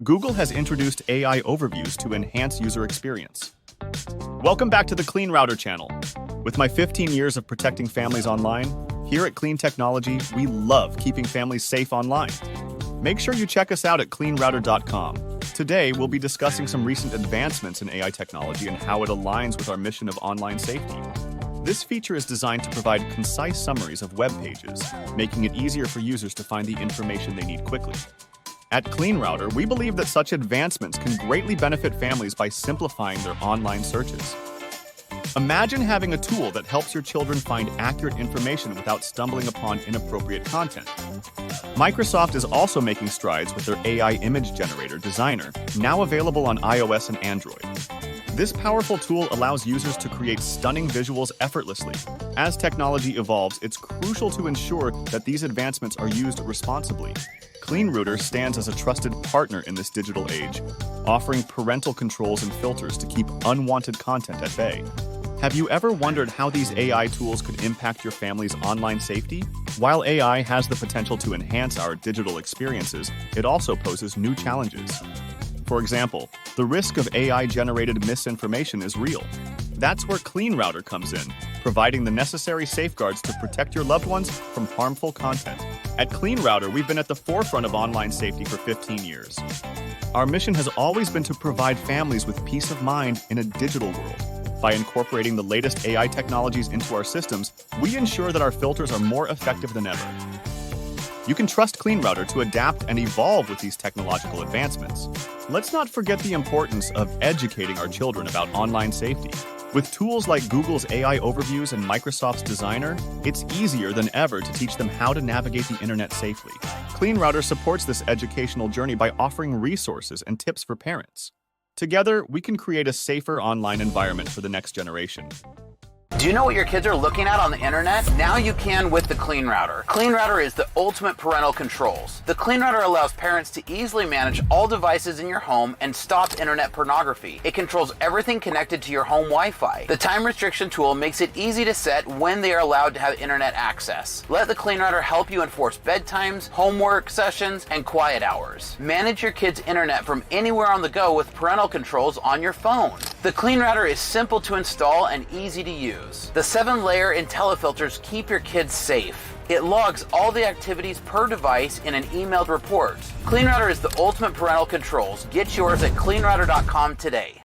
Google has introduced AI overviews to enhance user experience. Welcome back to the Clean Router channel. With my 15 years of protecting families online, here at Clean Technology, we love keeping families safe online. Make sure you check us out at cleanrouter.com. Today, we'll be discussing some recent advancements in AI technology and how it aligns with our mission of online safety. This feature is designed to provide concise summaries of web pages, making it easier for users to find the information they need quickly. At Clean Router, we believe that such advancements can greatly benefit families by simplifying their online searches. Imagine having a tool that helps your children find accurate information without stumbling upon inappropriate content. Microsoft is also making strides with their AI image generator, Designer, now available on iOS and Android. This powerful tool allows users to create stunning visuals effortlessly. As technology evolves, it's crucial to ensure that these advancements are used responsibly. Clean Router stands as a trusted partner in this digital age, offering parental controls and filters to keep unwanted content at bay. Have you ever wondered how these AI tools could impact your family's online safety? While AI has the potential to enhance our digital experiences, it also poses new challenges. For example, the risk of AI-generated misinformation is real. That's where Clean Router comes in, providing the necessary safeguards to protect your loved ones from harmful content. At Clean Router, we've been at the forefront of online safety for 15 years. Our mission has always been to provide families with peace of mind in a digital world. By incorporating the latest AI technologies into our systems, we ensure that our filters are more effective than ever. You can trust Clean Router to adapt and evolve with these technological advancements. Let's not forget the importance of educating our children about online safety. With tools like Google's AI overviews and Microsoft's Designer, it's easier than ever to teach them how to navigate the internet safely. Clean Router supports this educational journey by offering resources and tips for parents. Together, we can create a safer online environment for the next generation. Do you know what your kids are looking at on the internet? Now you can with the Clean Router. Clean Router is the ultimate parental controls. The Clean Router allows parents to easily manage all devices in your home and stop internet pornography. It controls everything connected to your home Wi-Fi. The time restriction tool makes it easy to set when they are allowed to have internet access. Let the Clean Router help you enforce bedtimes, homework sessions, and quiet hours. Manage your kids' internet from anywhere on the go with parental controls on your phone. The Clean Router is simple to install and easy to use. The 7-layer IntelliFilters keep your kids safe. It logs all the activities per device in an emailed report. Clean Router is the ultimate parental controls. Get yours at cleanrouter.com today.